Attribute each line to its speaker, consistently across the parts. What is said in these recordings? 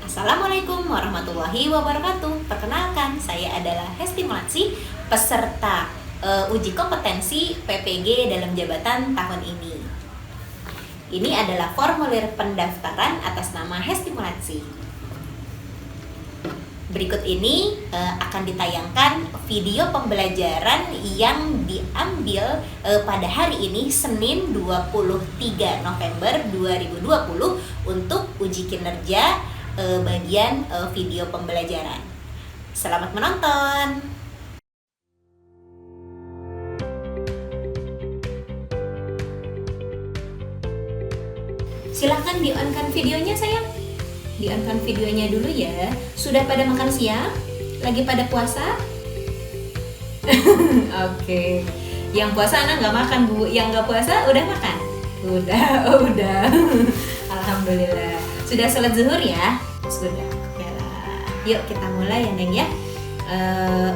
Speaker 1: Assalamualaikum warahmatullahi wabarakatuh. Perkenalkan, saya adalah Hesti Melatsi, peserta uji kompetensi PPG dalam jabatan tahun ini. Ini adalah formulir pendaftaran atas nama Hesti Melatsi. Berikut ini akan ditayangkan video pembelajaran yang diambil pada hari ini Senin 23 November 2020 untuk uji kinerja bagian video pembelajaran. Selamat menonton. Silahkan di-on-kan videonya sayang. Di-on-kan videonya dulu ya. Sudah pada makan siang? Lagi pada puasa? Oke. Yang puasa anak nggak makan Bu, yang nggak puasa udah makan? Udah. Alhamdulillah. Sudah sholat zuhur ya? Sudah. Oke lah. Yuk kita mulai ya Neng ya.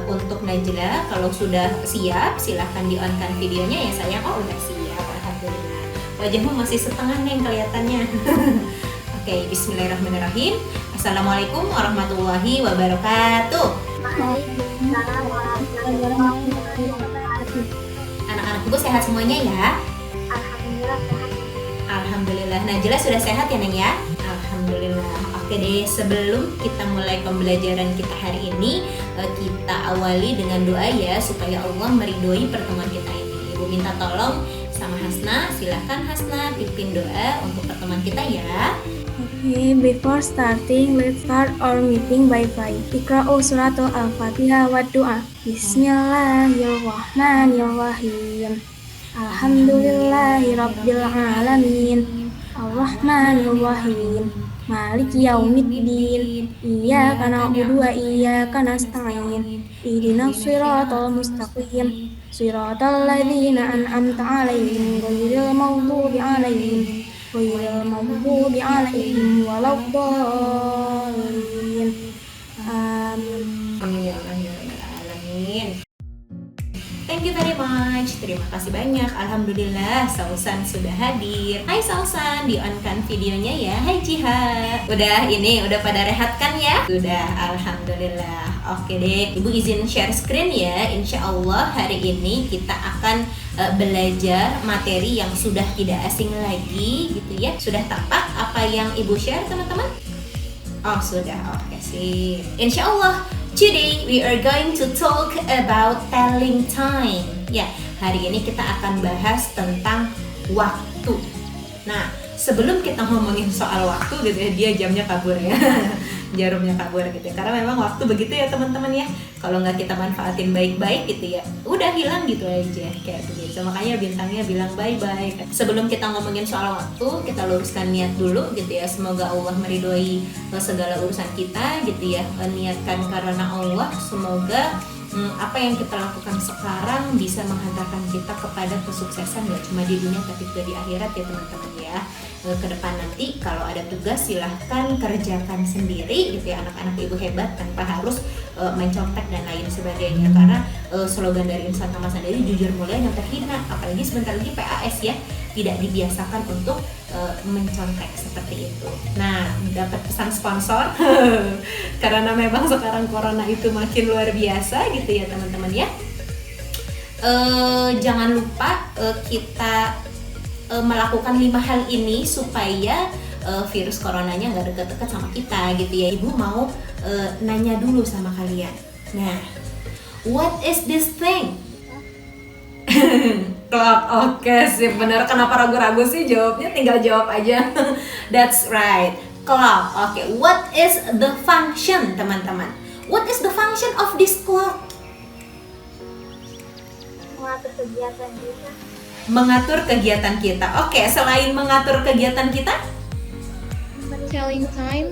Speaker 1: Untuk Najla, kalau sudah siap silahkan di-on-kan videonya ya sayang. Oh udah siap, alhamdulillah. Wajahmu masih setengah Neng kelihatannya. Oke, bismillahirrahmanirrahim. Assalamualaikum warahmatullahi wabarakatuh.
Speaker 2: Waalaikumsalam warahmatullahi wabarakatuh.
Speaker 1: Anak-anak ibu sehat semuanya ya?
Speaker 2: Alhamdulillah sehat.
Speaker 1: Alhamdulillah. Najla sudah sehat ya Neng ya? Alhamdulillah. Oke deh, sebelum kita mulai pembelajaran kita hari ini, kita awali dengan doa ya, supaya Allah meridhoi pertemuan kita ini. Ibu minta tolong sama Hasna, silahkan Hasna pimpin doa untuk pertemuan kita ya.
Speaker 2: Okay, before starting, let's start our meeting by praying. Iqra'u suratul Al-Fatihah wa du'a. Bismillahirrahmanirrahim. Alhamdulillahi rabbil alamin. Ar-Rahmanir-Rahim. Maliki yaumiddin. Iyyaka na'budu wa iyyaka nasta'in. Ihdinas siratal mustaqim. Siratal ladzina an'amta 'alaihim ghairil maghdubi 'alaihim waladdallin. Amin.
Speaker 1: Amin. Thank you very much. Terima kasih banyak. Alhamdulillah Sausan sudah hadir. Hai Sausan, di-on-kan videonya ya. Hai Jiha. Udah pada rehat kan ya? Sudah, alhamdulillah. Oke deh, Ibu izin share screen ya. Insya Allah hari ini kita akan belajar materi yang sudah tidak asing lagi gitu ya. Sudah tampak apa yang Ibu share teman-teman? Oh sudah, oke sih. Insya Allah today we are going to talk about telling time. Ya, hari ini kita akan bahas tentang waktu. Nah, sebelum kita ngomongin soal waktu gitu ya, dia jamnya kabur ya. Jarumnya kabur gitu ya. Karena memang waktu begitu ya teman-teman ya. Kalau nggak kita manfaatin baik-baik gitu ya, udah hilang gitu aja kayak begitu. Makanya bintangnya bilang bye-bye. Sebelum kita ngomongin soal waktu, kita luruskan niat dulu gitu ya. Semoga Allah meridhoi segala urusan kita gitu ya. Niatkan karena Allah, semoga apa yang kita lakukan sekarang bisa menghantarkan kita kepada kesuksesan gak cuma di dunia tapi juga di akhirat ya teman-teman ya. Ke depan nanti kalau ada tugas silahkan kerjakan sendiri gitu ya anak-anak ibu hebat tanpa harus mencontek dan lain sebagainya, karena slogan dari Insan Tama sendiri jujur mulia yang terhina, apalagi sebentar lagi PAS ya, tidak dibiasakan untuk mencontek seperti itu. Nah, dapat pesan sponsor karena memang sekarang corona itu makin luar biasa gitu ya teman-teman ya. Jangan lupa kita melakukan 5 hal ini supaya virus coronanya nggak dekat-dekat sama kita gitu ya. Ibu mau nanya dulu sama kalian. Nah, what is this thing? Clock. Oke sih, bener. Kenapa ragu-ragu sih jawabnya? Tinggal jawab aja. That's right, clock. Oke, what is the function teman-teman? What is the function of this clock?
Speaker 2: Mengatur kegiatan kita.
Speaker 1: Mengatur kegiatan kita. Oke, selain mengatur kegiatan kita?
Speaker 2: Telling time.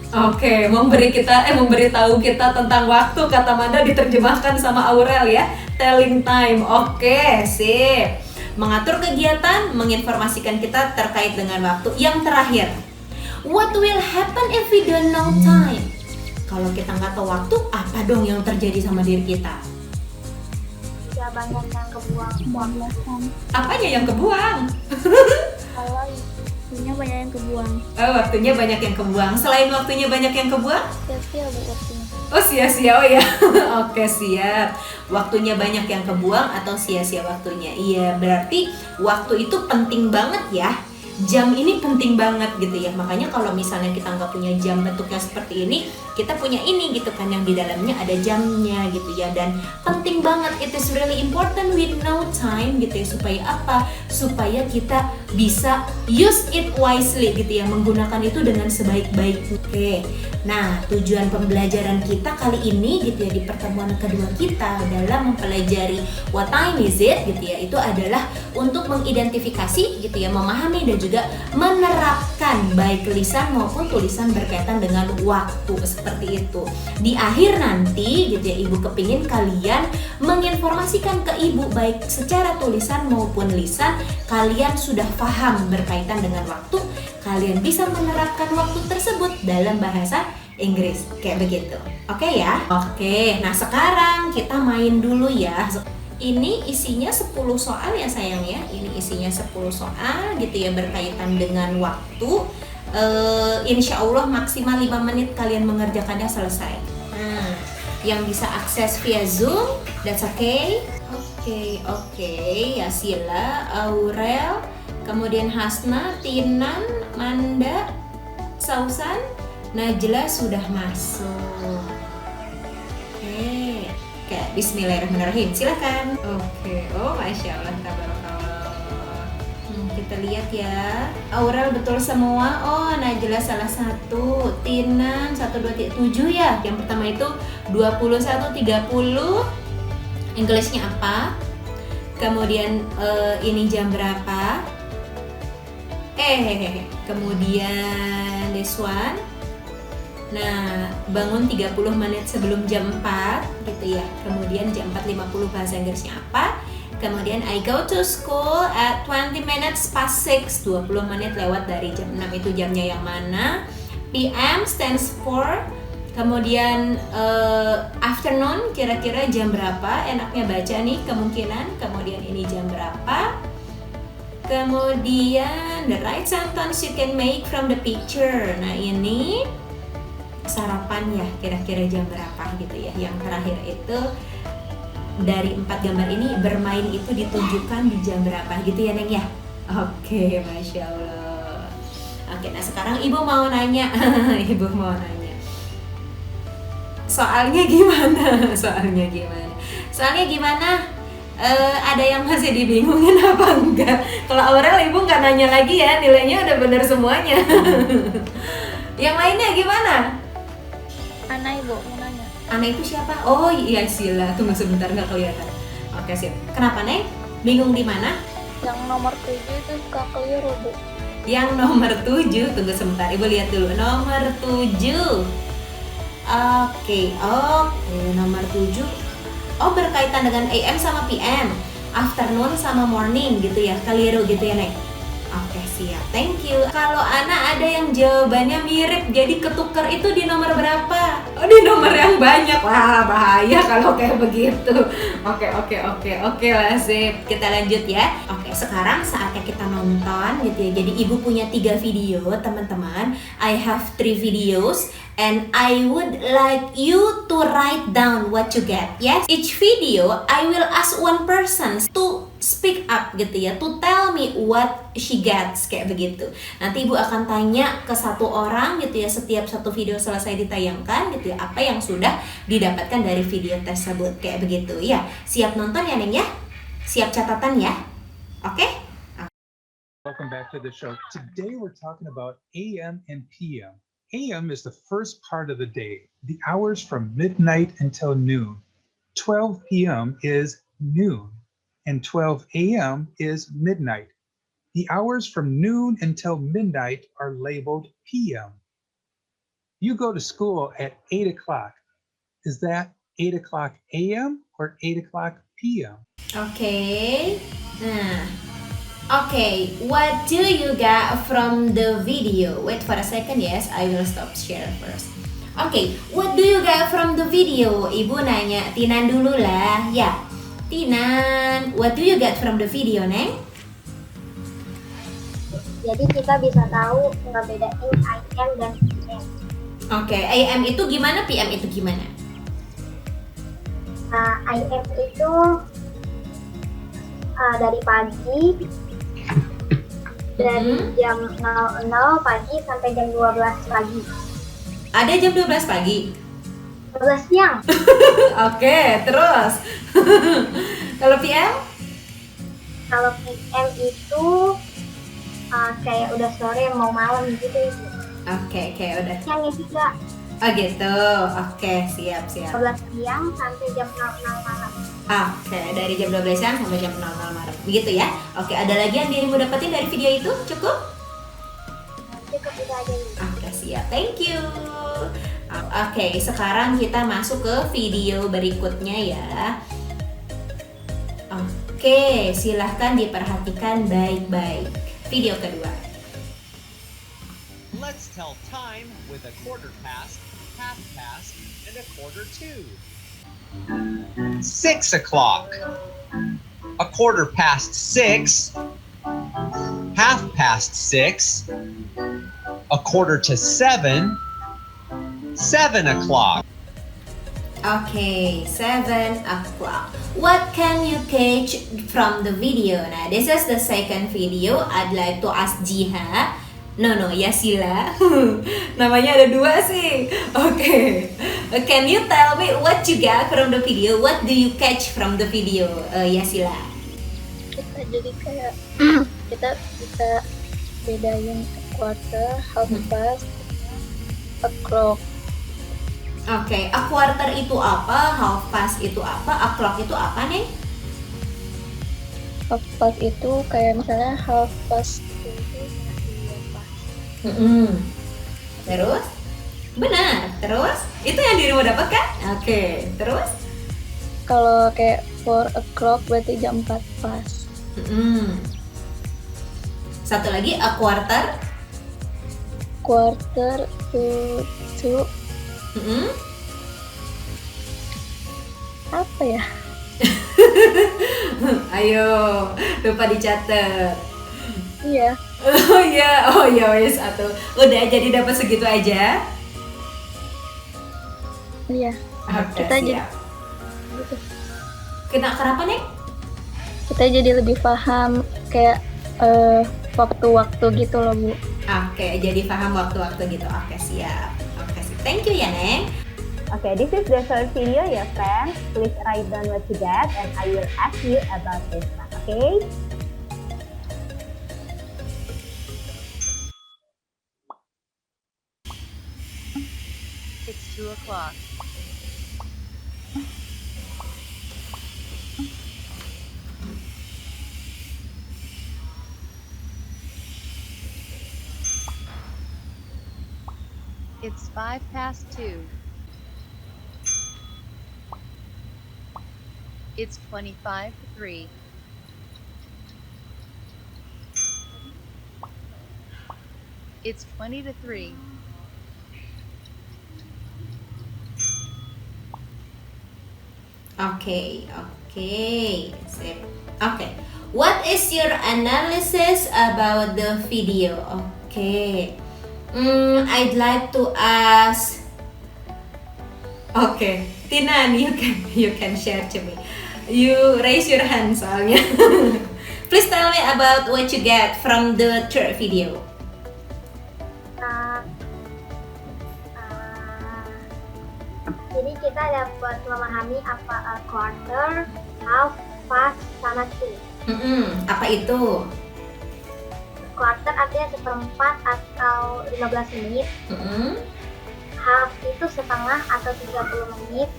Speaker 1: Oke, memberitahu kita tentang waktu, kata Manda diterjemahkan sama Aurel ya. Telling time. Oke, sip. Mengatur kegiatan, menginformasikan kita terkait dengan waktu. Yang terakhir, what will happen if we don't know time? Kalau kita nggak tahu waktu, apa dong yang terjadi sama diri kita?
Speaker 2: Tidak banyak yang kebuang.
Speaker 1: Apanya yang kebuang?
Speaker 2: Kalau Waktunya banyak yang kebuang.
Speaker 1: Oh, waktunya banyak yang kebuang. Selain waktunya banyak yang kebuang?
Speaker 2: Sia-sia Bu waktunya.
Speaker 1: Oh, sia-sia, oh ya. Oke, siap. Waktunya banyak yang kebuang atau sia-sia waktunya? Iya, berarti waktu itu penting banget ya. Jam ini penting banget gitu ya. Makanya kalau misalnya kita nggak punya jam bentuknya seperti ini, kita punya ini gitu kan, yang di dalamnya ada jamnya gitu ya. Dan penting banget, it is really important with no time gitu ya. Supaya apa? Supaya kita bisa use it wisely gitu ya, menggunakan itu dengan sebaik-baiknya. Oke, nah tujuan pembelajaran kita kali ini gitu ya, di pertemuan kedua kita dalam mempelajari what time is it gitu ya, itu adalah untuk mengidentifikasi gitu ya, memahami dan juga menerapkan baik lisan maupun tulisan berkaitan dengan waktu seperti itu. Di akhir nanti gitu ya, Ibu kepingin kalian menginformasikan ke Ibu baik secara tulisan maupun lisan, kalian sudah paham berkaitan dengan waktu, kalian bisa menerapkan waktu tersebut dalam bahasa Inggris kayak begitu. Oke ya? Oke, nah sekarang kita main dulu ya. Ini isinya 10 soal ya sayang ya. Ini isinya 10 soal gitu ya, berkaitan dengan waktu. Insya Allah maksimal 5 menit kalian mengerjakannya selesai. Yang bisa akses via Zoom, that's okay. Oke, Yasila, Aurel, kemudian Hasna, Tinan, Manda, Sausan, Najla sudah masuk. Oke, bismillahirrahmanirrahim, silakan. Oke, oh masya Allah, tabarakallah. Kita lihat ya, Aurel betul semua. Oh, Najla salah satu, Tinan 1, 2, 7 ya. Yang pertama itu 21, 30. Englishnya apa? Kemudian ini jam berapa? Kemudian this one. Nah, bangun 30 menit sebelum jam 4 gitu ya. Kemudian jam 4.50 bahasa Inggrisnya apa? Kemudian I go to school at 20 minutes past 6, 20 menit lewat dari jam 6, itu jamnya yang mana? PM stands for. Kemudian afternoon, kira-kira jam berapa enaknya baca nih kemungkinan. Kemudian ini jam berapa. Kemudian the right sentence you can make from the picture. Nah ini sarapan ya, kira-kira jam berapa gitu ya. Yang terakhir itu dari 4 gambar ini, bermain itu ditunjukkan di jam berapa gitu ya Neng ya. Oke, Masya Allah. Oke, nah sekarang Ibu mau nanya. Ibu mau nanya, soalnya gimana? Soalnya gimana? Ada yang masih dibingungin apa enggak? Kalau Aurel Ibu nggak nanya lagi ya, nilainya udah benar semuanya. Yang lainnya gimana?
Speaker 2: Ana Ibu mau nanya.
Speaker 1: Ana itu siapa? Oh iya Sila, tunggu sebentar nggak kelihatan. Oke sip. Kenapa Neng? Bingung di mana?
Speaker 2: Yang nomor 7 itu suka keliru Bu.
Speaker 1: Yang nomor 7, tunggu sebentar, Ibu lihat dulu. Nomor 7. Oke, nomor 7. Oh, berkaitan dengan AM sama PM, afternoon sama morning gitu ya, keliru gitu ya Nek. Oke, siap, thank you. Kalau Ana ada yang jawabannya mirip, jadi ketukar itu di nomor berapa? Oh, di nomor yang banyak. Wah, bahaya kalau kayak begitu. Oke lah, sip. Kita lanjut ya. Oke, sekarang saatnya kita nonton gitu ya. Jadi Ibu punya 3 video, teman-teman. I have 3 videos. And I would like you to write down what you get. Yes, each video I will ask one person to speak up gitu ya, to tell me what she gets kayak begitu. Nanti Ibu akan tanya ke satu orang gitu ya, setiap satu video selesai ditayangkan gitu ya, apa yang sudah didapatkan dari video tersebut kayak begitu ya. Siap nonton ya Neng ya? Siap catatan ya? Oke?
Speaker 3: Welcome back to the show. Today we're talking about AM and PM. AM is the first part of the day, the hours from midnight until noon. 12 p.m. is noon, and 12 a.m. is midnight. The hours from noon until midnight are labeled PM. You go to school at 8 o'clock. Is that 8 o'clock a.m. or 8 o'clock p.m.?
Speaker 1: Okay. Okay, what do you get from the video? Wait for a second, yes, I will stop share first. Okay, what do you get from the video? Ibu nanya, Tinan dulu lah, ya. Tinan, what do you get from the video, Neng?
Speaker 4: Jadi kita bisa tahu ngebedain AM dan PM.
Speaker 1: Oke, AM itu gimana, PM itu gimana?
Speaker 4: AM itu dari pagi, dari jam 00 pagi sampai jam 12 pagi.
Speaker 1: Ada jam 12 pagi?
Speaker 4: 12 siang.
Speaker 1: Oke, terus? Kalau PM?
Speaker 4: Kalau PM itu kayak udah sore mau malam gitu.
Speaker 1: Oke, udah.
Speaker 4: Siangnya juga
Speaker 1: Oh gitu, oke, siap.
Speaker 4: 12 siang sampai jam 00 malam.
Speaker 1: Oke, dari jam 12 siang sampai jam 00 malam. Begitu ya? Oke, ada lagi yang dirimu dapetin dari video itu? Cukup?
Speaker 4: Cukup itu aja nih.
Speaker 1: Oke, siap. Thank you. Oke, sekarang kita masuk ke video berikutnya ya. Oke, silahkan diperhatikan baik-baik. Video kedua.
Speaker 5: Let's tell time with a quarter past, half past, and a quarter to. 6 o'clock. A quarter past 6. Half past 6. A quarter to 7. 7 o'clock.
Speaker 1: Okay, 7 o'clock. What can you catch from the video? Nah, this is the second video. I'd like to ask Jiha. No, Yasila. Namanya ada dua sih. Okay. Can you tell me what you got from the video? What do you catch from the video, Yasila?
Speaker 6: Kita jadi kayak kita bisa bedain quarter, half past, a clock.
Speaker 1: Oke, a quarter itu apa? Half past itu apa? A clock itu apa nih?
Speaker 6: Half past itu kayak misalnya half past itu
Speaker 1: Terus? Benar. Terus? Itu yang dirimu dapat kan? Oke. Terus?
Speaker 6: kalau kayak 4 o'clock berarti jam 4 pas.
Speaker 1: Satu lagi, a quarter.
Speaker 6: Quarter to two, apa ya?
Speaker 1: Ayo, lupa dicatat.
Speaker 6: Iya,
Speaker 1: Oh iya, wes satu. Udah jadi dapat segitu aja.
Speaker 6: iya.
Speaker 1: Oke,
Speaker 6: Kita jadi-
Speaker 1: siap. Kenapa nih?
Speaker 6: Kita jadi lebih paham kayak waktu-waktu gitu loh, Bu.
Speaker 1: Oke, jadi paham waktu-waktu gitu. Oke, siap. Oke, thank you ya, Neng.
Speaker 7: Okay, this is the short video, ya friends. Please write down what you get and I will ask you about this one, okay?
Speaker 8: It's 2 o'clock. It's 5 past 2. It's 25 to 3. It's 20 to 3.
Speaker 1: Oke. Sip. Oke. What is your analysis about the video? Oke. I'd like to ask. Oke, Tinan, you can share to me. You raise your hand soalnya. Please tell me about what you get from the third video.
Speaker 4: Jadi kita dapat memahami apa quarter, half, past, sama two.
Speaker 1: Apa itu?
Speaker 4: Quarter artinya seperempat atau 15 menit. Half itu setengah atau 30 menit.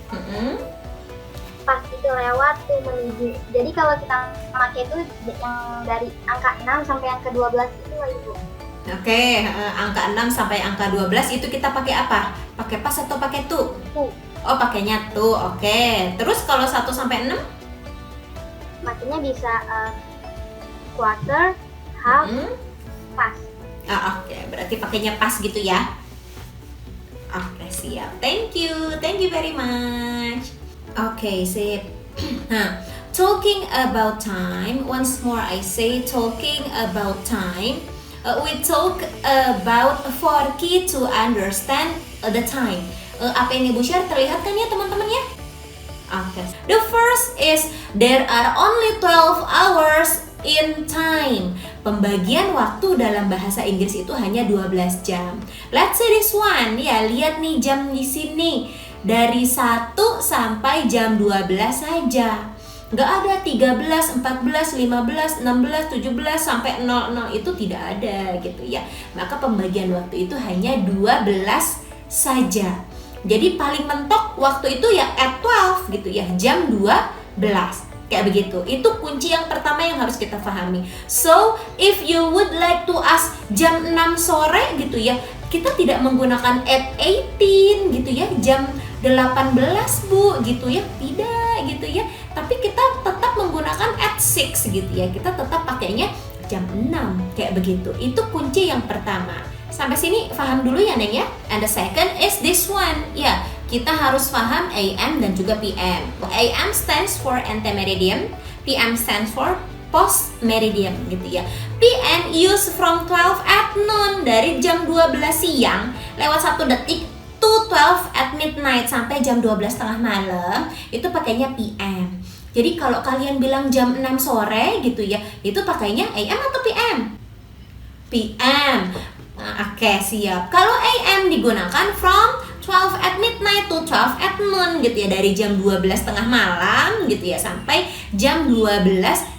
Speaker 4: Pas itu lewat tuh menuju. Jadi kalau kita pakai itu yang dari angka 6 sampai angka 12 itu lah Ibu.
Speaker 1: Oke, angka 6 sampai angka 12 itu kita pakai apa? Pakai pas atau pakai tu? Oh, pakainya tu. Oke. Terus kalau 1 sampai 6?
Speaker 4: Makanya bisa quarter, half, pas.
Speaker 1: Oke, berarti pakainya pas gitu ya. Oke, siap. Thank you very much. Oke, sip. Nah, talking about time. Once more I say talking about time. we talk about 4 key to understand the time. Apa yang Ibu share terlihat kan ya teman-teman ya? Okay. The first is there are only 12 hours in time. Pembagian waktu dalam bahasa Inggris itu hanya 12 jam. Let's say this one. Ya, lihat nih jam di sini. Dari 1 sampai jam 12 saja. Nggak ada 13, 14, 15, 16, 17 sampai 00 itu tidak ada gitu ya. Maka pembagian waktu itu hanya 12 saja. Jadi paling mentok waktu itu ya at 12 gitu ya, jam 12. Kayak begitu. Itu kunci yang pertama yang harus kita pahami. So, if you would like to ask jam 6 sore gitu ya, kita tidak menggunakan at 18 gitu ya, jam 18 Bu gitu ya. Tidak gitu ya. Tapi kita tetap menggunakan at 6 gitu ya. Kita tetap pakainya jam 6 kayak begitu. Itu kunci yang pertama. Sampai sini paham dulu ya Neng ya. And the second is this one. Ya, kita harus paham AM dan juga PM. AM stands for antemeridian, PM stands for post meridian gitu ya. PM use from 12 at noon, dari jam 12 siang lewat 1 detik to 12 at midnight, sampai jam 12 tengah malam itu pakainya PM. Jadi kalau kalian bilang jam 6 sore gitu ya, itu pakainya AM atau PM? PM. Nah, oke, siap. Kalau AM digunakan from 12 at midnight to 12 at noon gitu ya, dari jam 12 tengah malam gitu ya sampai jam 12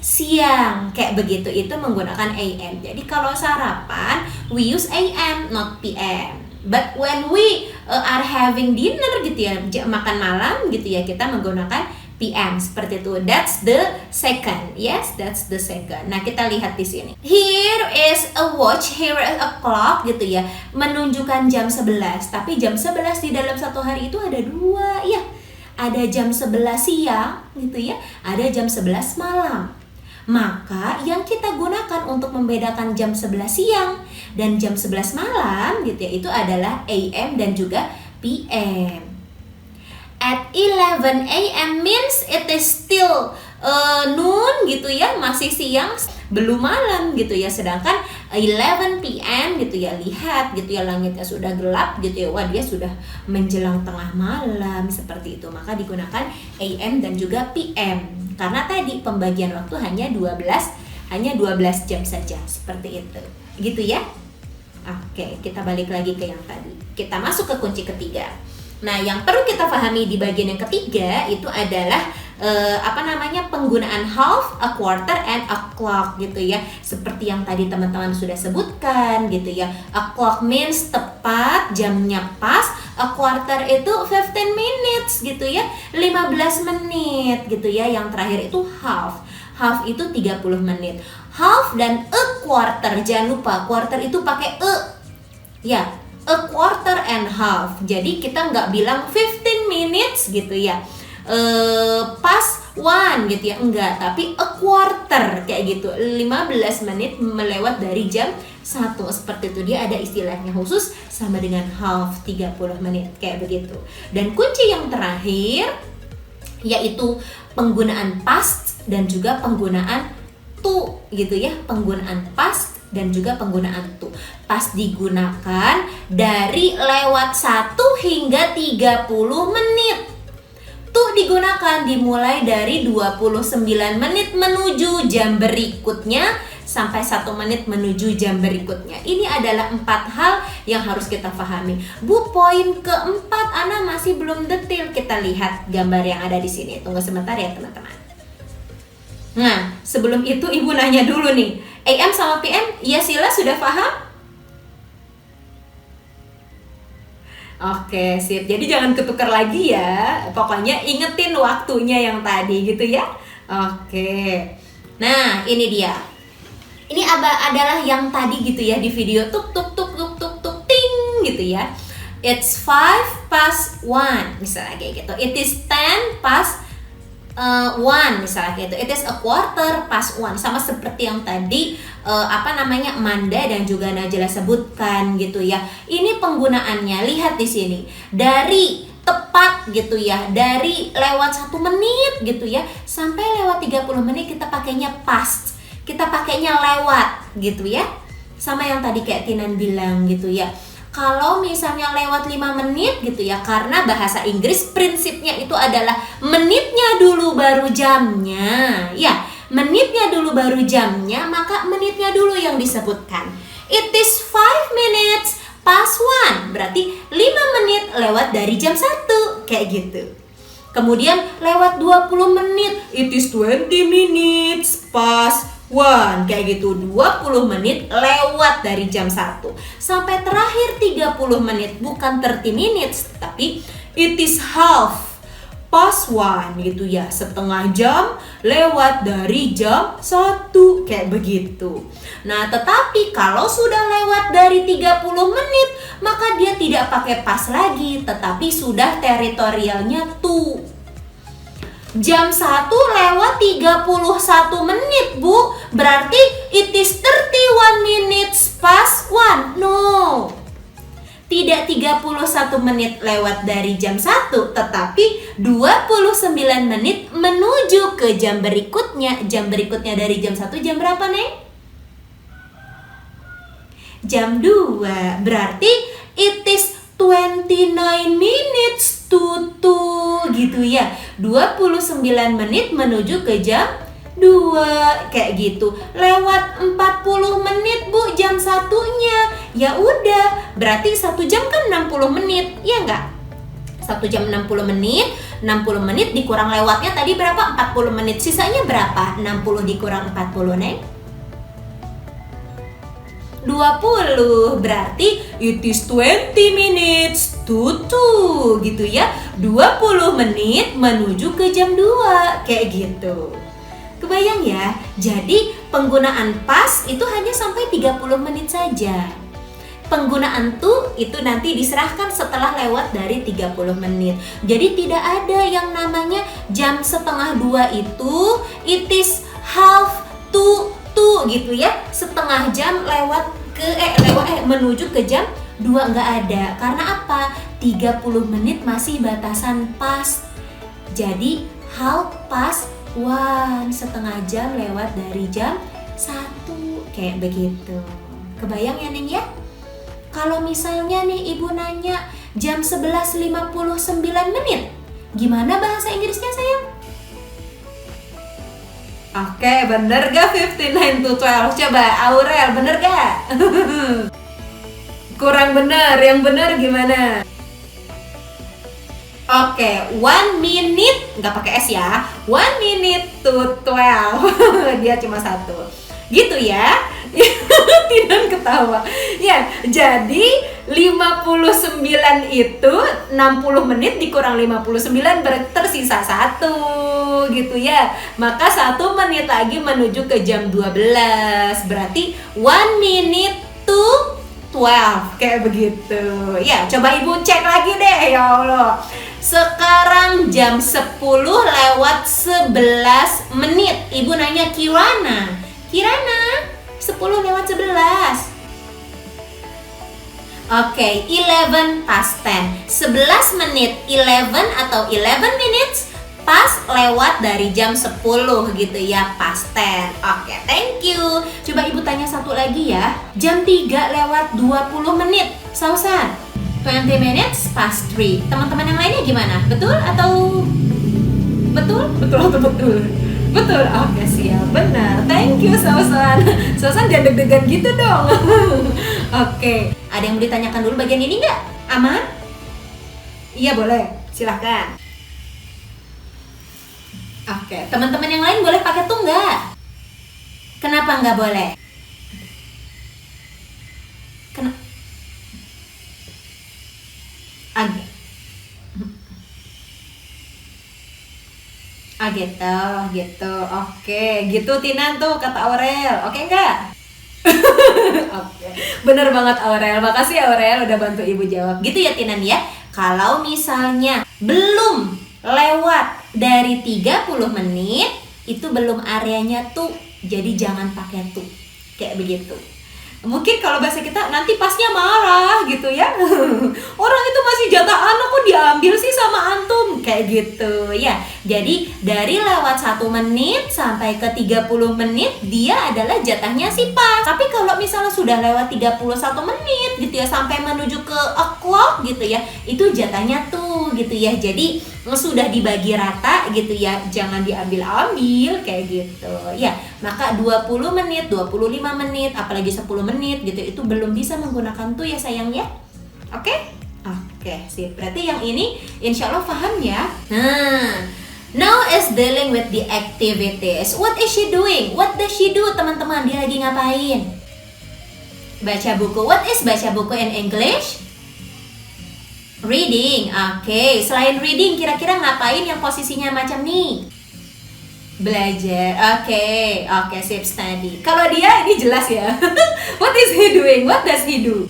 Speaker 1: siang kayak begitu, itu menggunakan AM. Jadi kalau sarapan we use AM not PM. But when we are having dinner gitu ya, makan malam gitu ya, kita menggunakan PM seperti itu. That's the second. Yes, that's the second. Nah, kita lihat di sini. Here is a watch, here is a clock gitu ya. Menunjukkan jam 11. Tapi jam 11 di dalam satu hari itu ada 2 ya. Ada jam 11 siang gitu ya. Ada jam 11 malam. Maka yang kita gunakan untuk membedakan jam 11 siang dan jam 11 malam gitu ya, itu adalah AM dan juga PM. At 11 AM means it is still noon gitu ya, masih siang, belum malam gitu ya. Sedangkan 11 PM gitu ya, lihat gitu ya, langitnya sudah gelap gitu ya, wah dia sudah menjelang tengah malam seperti itu. Maka digunakan AM dan juga PM. Karena tadi pembagian waktu hanya 12 jam saja, seperti itu. Gitu ya. Oke, kita balik lagi ke yang tadi. Kita masuk ke kunci ketiga. Nah, yang perlu kita pahami di bagian yang ketiga itu adalah penggunaan half, a quarter, and a clock gitu ya. Seperti yang tadi teman-teman sudah sebutkan gitu ya. A clock means tepat, jamnya pas. A quarter itu 15 minutes gitu ya, 15 menit gitu ya. Yang terakhir itu half. Half itu 30 menit. Half dan a quarter, jangan lupa quarter itu pakai ya. A quarter and half. Jadi kita nggak bilang 15 minutes gitu ya, pas 1 gitu ya, enggak. Tapi a quarter kayak gitu, 15 menit melewat dari jam 1. Seperti itu, dia ada istilahnya khusus sama dengan half, 30 menit kayak begitu. Dan kunci yang terakhir yaitu penggunaan past dan juga penggunaan to gitu ya. Penggunaan past dan juga penggunaan to. Pas digunakan dari lewat 1 hingga 30 menit. To digunakan dimulai dari 29 menit menuju jam berikutnya sampai 1 menit menuju jam berikutnya. Ini adalah 4 hal yang harus kita pahami. Bu, poin keempat Ana masih belum detail. Kita lihat gambar yang ada di sini. Tunggu sebentar ya teman-teman. Nah, sebelum itu Ibu nanya dulu nih. AM sama PM, ya Sila sudah paham? Oke, sip. Jadi jangan ketukar lagi ya. Pokoknya ingetin waktunya yang tadi gitu ya. Oke. Nah, ini dia. Ini adalah yang tadi gitu ya di video tuk tuk tuk tuk tuk tuk ting gitu ya. It's 5 past 1 misalnya kayak gitu. It is 10 past 1 misalnya gitu. It is a quarter past 1, sama seperti yang tadi Manda dan juga Najla sebutkan gitu ya. Ini penggunaannya, lihat di sini. Dari tepat gitu ya, dari lewat 1 menit gitu ya sampai lewat 30 menit kita pakainya past. Kita pakainya lewat gitu ya. sama yang tadi kayak Tinan bilang gitu ya. Kalau misalnya lewat 5 menit gitu ya, karena bahasa Inggris prinsipnya itu adalah menitnya dulu baru jamnya. Ya, menitnya dulu baru jamnya, maka menitnya dulu yang disebutkan. It is 5 minutes past 1, berarti 5 menit lewat dari jam 1, kayak gitu. Kemudian lewat 20 menit, it is 20 minutes past 1, kayak gitu. 20 menit lewat dari jam 1. Sampai terakhir 30 menit, bukan 30 minutes, tapi it is half past 1 gitu ya. Setengah jam lewat dari jam 1, kayak begitu. Nah, tetapi kalau sudah lewat dari 30 menit, maka dia tidak pakai past lagi, tetapi sudah teritorialnya to. Jam 1 lewat 31 menit, Bu. Berarti it is 31 minutes past 1. No. Tidak 31 menit lewat dari jam 1, tetapi 29 menit menuju ke jam berikutnya. Jam berikutnya dari jam 1 jam berapa, Neng? Jam 2. Berarti it is 29 minutes to 2 gitu ya. 29 menit menuju ke jam 2, kayak gitu. Lewat 40 menit, Bu, jam 1-nya. Ya udah, berarti 1 jam kan 60 menit, ya enggak? 1 jam 60 menit, 60 menit dikurang lewatnya tadi berapa? 40 menit. Sisanya berapa? 60 dikurang 40, Neng? 20, berarti it is 20 minutes to 2 gitu ya. 20 menit menuju ke jam 2, kayak gitu. Kebayang ya? Jadi penggunaan pas itu hanya sampai 30 menit saja. Penggunaan to itu nanti diserahkan setelah lewat dari 30 menit. Jadi tidak ada yang namanya jam setengah 2 itu it is half to 2 gitu ya. Setengah jam lewat menuju ke jam 2, nggak ada. Karena apa? 30 menit masih batasan pas. Jadi half past 1, setengah jam lewat dari jam 1, kayak begitu. Kebayang ya, Neng ya? Kalau misalnya nih Ibu nanya jam 11.59 menit, gimana bahasa Inggrisnya, sayang? Oke, bener gak 59 to 12? Coba Aurel, bener gak? Kurang bener, yang bener gimana? Oke, 1 minute, nggak pakai S ya. 1 minute to 12. Dia cuma 1. Gitu ya. Tidak ketawa. Ya, jadi 59 itu 60 menit dikurang 59 tersisa 1 gitu ya. Maka 1 menit lagi menuju ke jam 12. Berarti 1 minute to 12, kayak begitu. Ya, coba Ibu cek lagi deh, ya Allah. Sekarang jam 10 lewat 11 menit. Ibu nanya Kirana, 10 lewat 11. Oke, 11 past 10. 11 menit, 11 atau 11 minutes pas lewat dari jam 10 gitu ya, past 10. Oke, thank you. Coba Ibu tanya satu lagi ya. Jam 3 lewat 20 menit. Sausan, 20 minutes past 3. Teman-teman yang lainnya gimana? Betul atau betul? Betul, oke siap, benar. Thank you Sausan. Sausan jangan deg-degan gitu dong. Oke, ada yang mau ditanyakan dulu bagian ini nggak? Aman? Iya boleh, silahkan. Oke, teman-teman yang lain boleh pakai tuh nggak? Kenapa nggak boleh? Gitu. Oke, gitu Tinan tuh kata Aurel. Oke enggak? Oke. Bener banget Aurel. Makasih Aurel udah bantu Ibu jawab. Gitu ya Tinan ya. Kalau misalnya belum lewat dari 30 menit, itu belum areanya tuh. Jadi jangan pakai tuh. Kayak begitu. Mungkin kalau bahasa kita nanti pasnya marah gitu ya. Orang itu masih jatah anak kok diambil sih sama antum. kayak gitu ya. Jadi dari lewat 1 menit sampai ke 30 menit dia adalah jatahnya si pas. Tapi kalau misalnya sudah lewat 31 menit gitu ya sampai menuju ke o'clock gitu ya, itu jatahnya tuh gitu ya. Jadi sudah dibagi rata gitu ya, jangan diambil-ambil kayak gitu ya. Maka 20 menit, 25 menit, apalagi 10 menit gitu itu belum bisa menggunakan tuh ya sayang ya. Oke? Oke, sip. Berarti yang ini insya Allah paham ya. Nah, now is dealing with the activities. What is she doing? What does she do, teman-teman? Dia lagi ngapain? Baca buku. What is baca buku in English? Reading. Oke, selain reading, kira-kira ngapain yang posisinya macam nih? Belajar. Oke, sip, study. Kalau dia ini jelas ya. What is he doing? What does he do?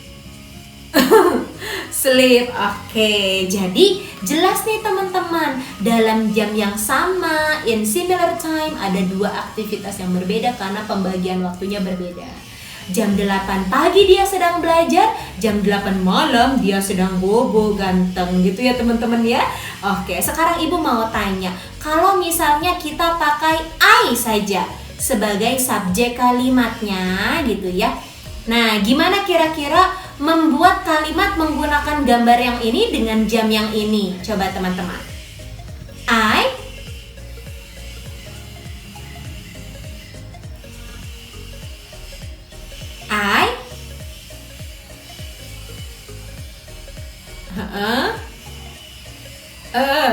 Speaker 1: Sleep. Oke, jadi jelas nih teman-teman, dalam jam yang sama, in similar time, ada 2 aktivitas yang berbeda karena pembagian waktunya berbeda. Jam 8 pagi dia sedang belajar, jam 8 malam dia sedang bobo ganteng gitu ya teman-teman ya. Oke, sekarang ibu mau tanya, kalau misalnya kita pakai I saja sebagai subjek kalimatnya gitu ya. Nah, gimana kira-kira membuat kalimat menggunakan gambar yang ini dengan jam yang ini? Coba teman-teman. I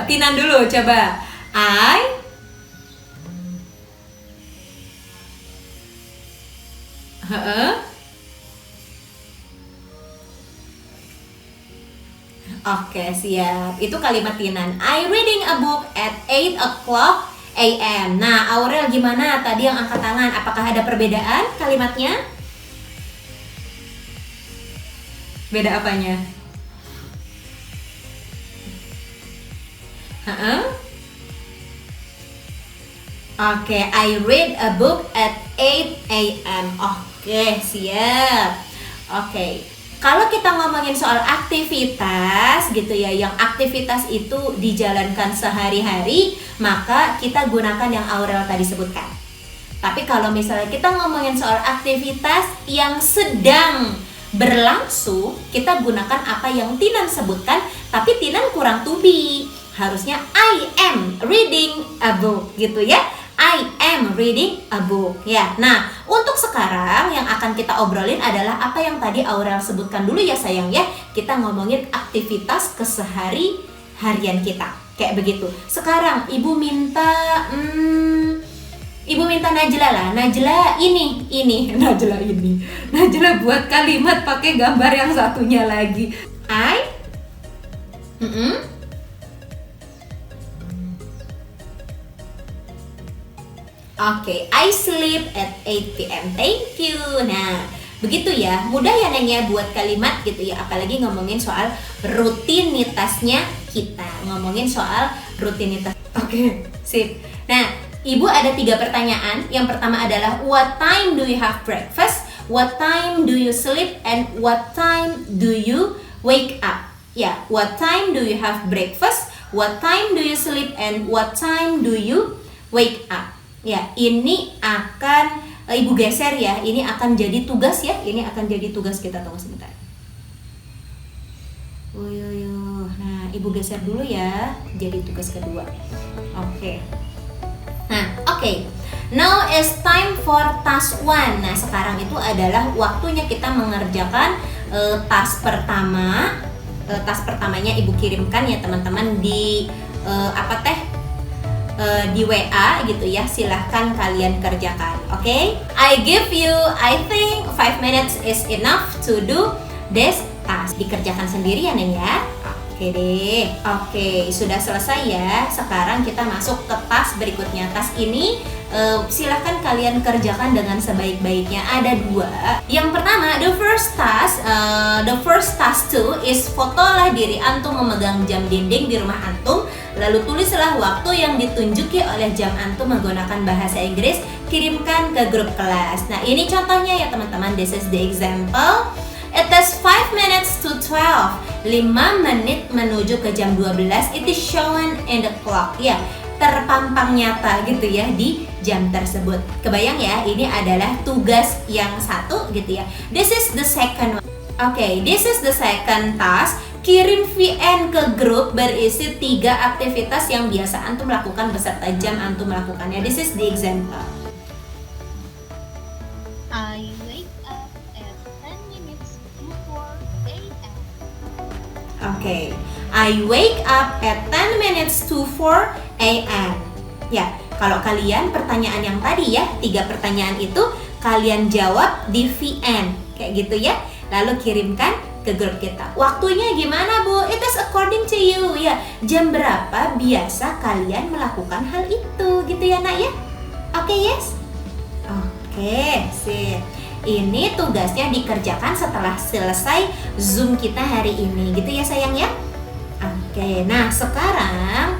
Speaker 1: Tinan dulu coba. Oke, siap. Itu kalimat Tinan. I reading a book at 8 o'clock a.m. Nah, Aurel gimana? Tadi yang angkat tangan, apakah ada perbedaan kalimatnya? Beda apanya? Oke, I read a book at 8 a.m. Oke, siap. Oke, kalau kita ngomongin soal aktivitas gitu ya, yang aktivitas itu dijalankan sehari-hari, maka kita gunakan yang Aurel tadi sebutkan. Tapi kalau misalnya kita ngomongin soal aktivitas yang sedang berlangsung, kita gunakan apa yang Tinan sebutkan, tapi Tinan kurang to be. Harusnya I am reading a book gitu ya. I am reading a book ya. Nah, untuk sekarang yang akan kita obrolin adalah apa yang tadi Aurel sebutkan dulu ya sayang ya. Kita ngomongin aktivitas kesehari-harian kita. Kayak begitu. Sekarang Ibu minta Najla lah. Najla ini. Najla buat kalimat pakai gambar yang satunya lagi. Oke, I sleep at 8 p.m. Thank you. Nah, begitu ya. Mudah ya Neng ya buat kalimat gitu ya. Apalagi ngomongin soal rutinitasnya kita. Oke, sip. Nah, Ibu ada 3 pertanyaan. Yang pertama adalah what time do you have breakfast? What time do you sleep? And what time do you wake up? Ya, what time do you have breakfast? What time do you sleep? And what time do you wake up? Ya, ini akan Ibu geser ya. Ini akan jadi tugas ya. Ini akan jadi tugas kita, tunggu sebentar. Nah, Ibu geser dulu ya. Jadi tugas kedua. Oke. Nah, oke. Now is time for task 1. Nah, sekarang itu adalah waktunya kita mengerjakan task pertama. Task pertamanya Ibu kirimkan ya teman-teman di di WA gitu ya, silahkan kalian kerjakan. Oke? I give you, I think 5 minutes is enough to do this task. Dikerjakan sendiri ya Neng ya. Oke deh. Oke, sudah selesai ya. Sekarang kita masuk ke task berikutnya. Task ini silahkan kalian kerjakan dengan sebaik-baiknya. Ada 2. Yang pertama, the first task 2 is fotolah diri antum memegang jam dinding di rumah antum. Lalu tulislah waktu yang ditunjuki oleh jam antum menggunakan bahasa Inggris. Kirimkan ke grup kelas. Nah, ini contohnya ya teman-teman. This is the example. It is 5 minutes to 12. 5 menit menuju ke jam 12, it is shown in the clock. Ya, terpampang nyata gitu ya di jam tersebut. Kebayang ya, ini adalah tugas yang satu gitu ya. This is the second one. Oke, this is the second task. Kirim VN ke grup berisi 3 aktivitas yang biasa antum lakukan beserta jam antum melakukannya. This is the example.
Speaker 9: I wake up at 10 minutes to 4 a.m.
Speaker 1: Oke, I wake up at 10 minutes to 4 a.m. Ya, kalau kalian pertanyaan yang tadi ya, 3 pertanyaan itu kalian jawab di VN kayak gitu ya. Lalu kirimkan ke grup kita. Waktunya gimana, Bu? It is according to you ya. Jam berapa biasa kalian melakukan hal itu gitu ya, Nak ya? Oke, yes? Oke, sip. Ini tugasnya dikerjakan setelah selesai Zoom kita hari ini, gitu ya sayang ya? Oke, nah sekarang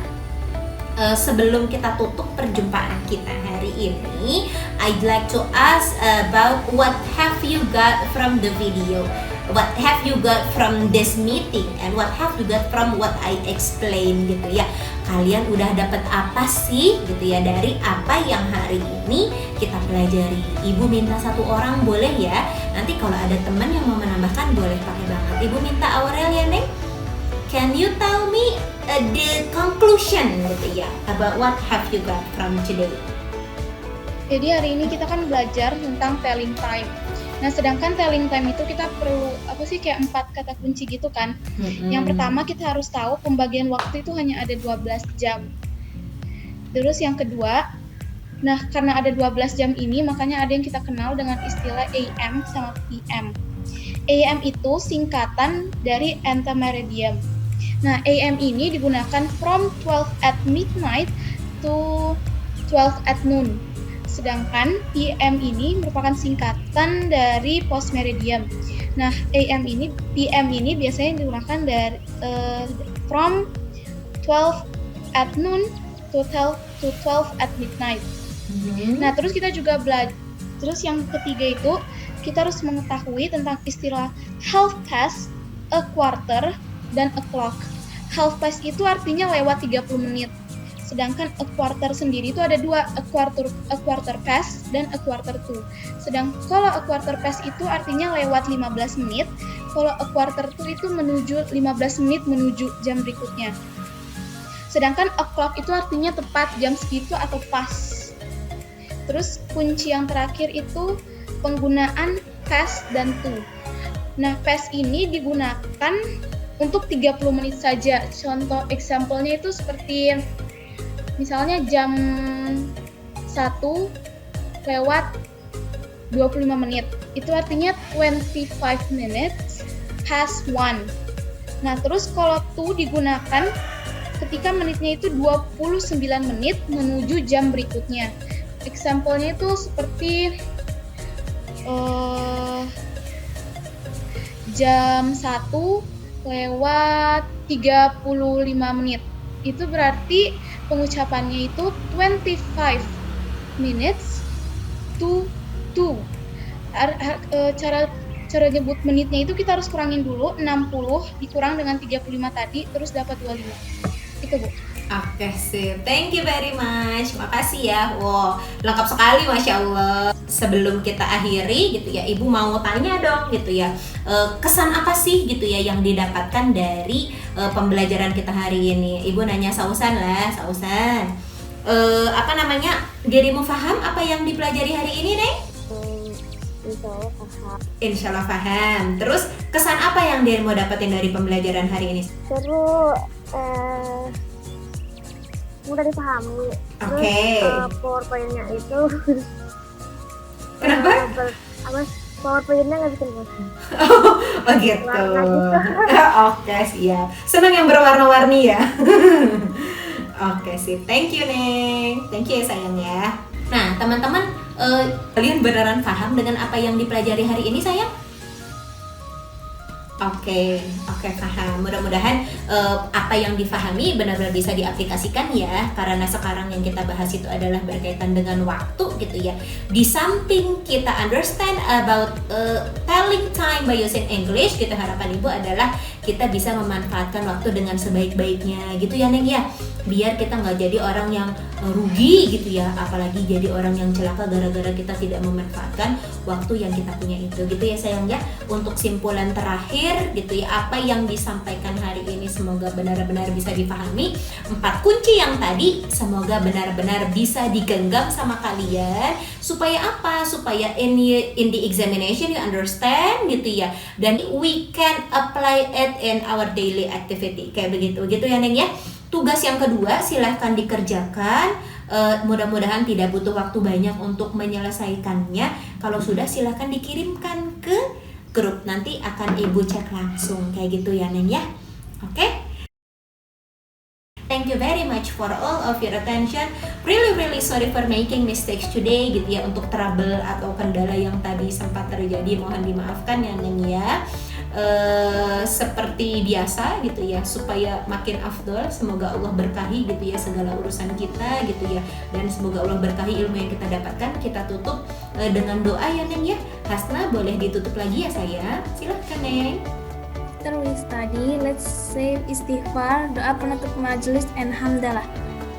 Speaker 1: sebelum kita tutup perjumpaan kita hari ini, I'd like to ask about what have you got from the video? What have you got from this meeting? And what have you got from what I explained gitu ya? Kalian udah dapat apa sih gitu ya dari apa yang hari ini kita pelajari? Ibu minta 1 orang boleh ya? Nanti kalau ada teman yang mau menambahkan boleh pakai banget. Ibu minta Aurel ya, Neng? Can you tell me the conclusion gitu ya about what have you got from today?
Speaker 10: Jadi hari ini kita kan belajar tentang telling time. Nah, sedangkan telling time itu kita perlu kayak 4 kata kunci gitu kan. Yang pertama kita harus tahu pembagian waktu itu hanya ada 12 jam. Terus yang kedua, nah karena ada 12 jam ini makanya ada yang kita kenal dengan istilah AM sama PM. AM itu singkatan dari antemeridium. Nah, AM ini digunakan from 12 at midnight to 12 at noon. Sedangkan PM ini merupakan singkatan dari postmeridium. Nah, PM ini biasanya digunakan dari from 12 at noon to 12 at midnight. Nah, terus kita juga terus yang ketiga itu kita harus mengetahui tentang istilah half past, a quarter, dan a clock. Half past itu artinya lewat 30 menit. Sedangkan a quarter sendiri itu ada 2, a quarter past dan a quarter to. Kalau a quarter past itu artinya lewat 15 menit, kalau a quarter to itu menuju 15 menit menuju jam berikutnya. Sedangkan a clock itu artinya tepat jam segitu atau pas. Terus kunci yang terakhir itu penggunaan past dan to. Nah, past ini digunakan untuk 30 menit saja. Contoh example-nya itu seperti misalnya jam 1 lewat 25 menit. Itu artinya 25 minutes past 1. Nah, terus kalau to digunakan ketika menitnya itu 29 menit menuju jam berikutnya. Example-nya itu seperti jam 1 lewat 35 menit. Itu berarti pengucapannya itu 25 minutes to 2. Cara nyebut menitnya itu kita harus kurangin dulu 60 dikurang dengan 35 tadi terus dapat 25. Itu, Bu.
Speaker 1: Oke sih, thank you very much. Makasih ya. Wow, lengkap sekali Masya Allah. Sebelum kita akhiri gitu ya, Ibu mau tanya dong gitu ya, kesan apa sih gitu ya yang didapatkan dari pembelajaran kita hari ini? Ibu nanya Sausan lah, Sausan. Dirimu paham apa yang dipelajari hari ini, Neng?
Speaker 6: Insya Allah paham.
Speaker 1: Insya Allah paham. Terus kesan apa yang dirimu dapetin dari pembelajaran hari ini?
Speaker 6: Seru, mudah dipahami.
Speaker 1: Oke.
Speaker 6: Terus PowerPoint-nya itu
Speaker 1: Kenapa?
Speaker 6: PowerPoint-nya nggak bikin bosan.
Speaker 1: Oh gitu. Oke siap. Senang yang berwarna-warni ya. Oke sip. Thank you Neng. Thank you ya sayang ya. Nah teman-teman, kalian beneran paham dengan apa yang dipelajari hari ini sayang? Oke, paham. Mudah-mudahan apa yang difahami benar-benar bisa diaplikasikan ya. Karena sekarang yang kita bahas itu adalah berkaitan dengan waktu gitu ya. Di samping kita understand about telling time by using English, kita harapan Ibu adalah kita bisa memanfaatkan waktu dengan sebaik-baiknya gitu ya Neng ya, biar kita nggak jadi orang yang rugi gitu ya, apalagi jadi orang yang celaka gara-gara kita tidak memanfaatkan waktu yang kita punya itu gitu ya sayang ya. Untuk simpulan terakhir gitu ya, apa yang disampaikan hari ini semoga benar-benar bisa dipahami. 4 kunci yang tadi semoga benar-benar bisa digenggam sama kalian, supaya apa? Supaya in the examination you understand gitu ya, dan we can apply it in our daily activity kayak begitu gitu ya Neng ya. Tugas yang kedua silahkan dikerjakan, mudah-mudahan tidak butuh waktu banyak untuk menyelesaikannya. Kalau sudah silahkan dikirimkan ke grup, nanti akan ibu cek langsung kayak gitu ya Neng ya. Oke? Thank you very much for all of your attention. Really sorry for making mistakes today gitu ya, untuk trouble atau kendala yang tadi sempat terjadi, mohon dimaafkan ya Neng ya. Seperti biasa gitu ya, supaya makin afdol, semoga Allah berkahi gitu ya segala urusan kita gitu ya, dan semoga Allah berkahi ilmu yang kita dapatkan. Kita tutup dengan doa ya Neng ya. Hasna boleh ditutup lagi ya sayang, silahkan Neng.
Speaker 2: After we study, let's say istighfar, doa penutup majelis, and hamdalah.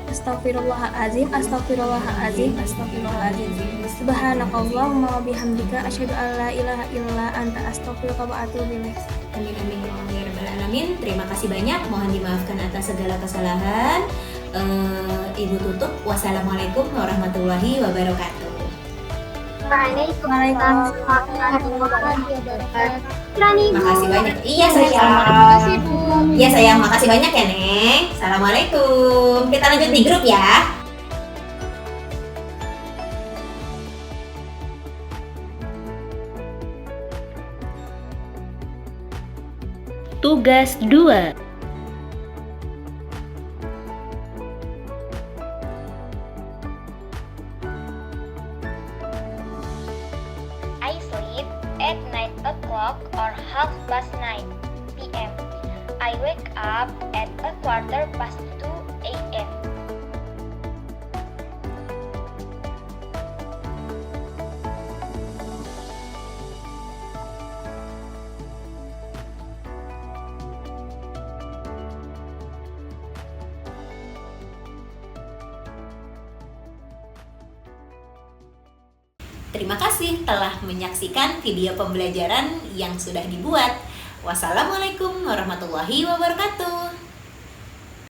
Speaker 2: Astaghfirullahaladzim, astaghfirullahaladzim, astaghfirullahaladzim. Subhanakallahumma wa bihamdika asyhadu an la ilaha illa anta astaghfiruka wa atubu ilaik.
Speaker 1: Amin amin ya rabbal alamin. Terima kasih banyak, mohon dimaafkan atas segala kesalahan. Ibu tutup. Wassalamualaikum warahmatullahi wabarakatuh.
Speaker 4: Waalaikumsalam warahmatullahi wabarakatuh.
Speaker 1: Makasih banyak. Iya sayang.
Speaker 10: Makasih Bu.
Speaker 1: Iya sayang, makasih banyak ya Neng. Assalamualaikum. Kita lanjut di grup ya. Tugas 2.
Speaker 4: I sleep at 9 o'clock or 9:30 p.m. I wake up at 2:15 a.m.
Speaker 1: Terima kasih telah menyaksikan video pembelajaran yang sudah dibuat. Wassalamualaikum warahmatullahi wabarakatuh.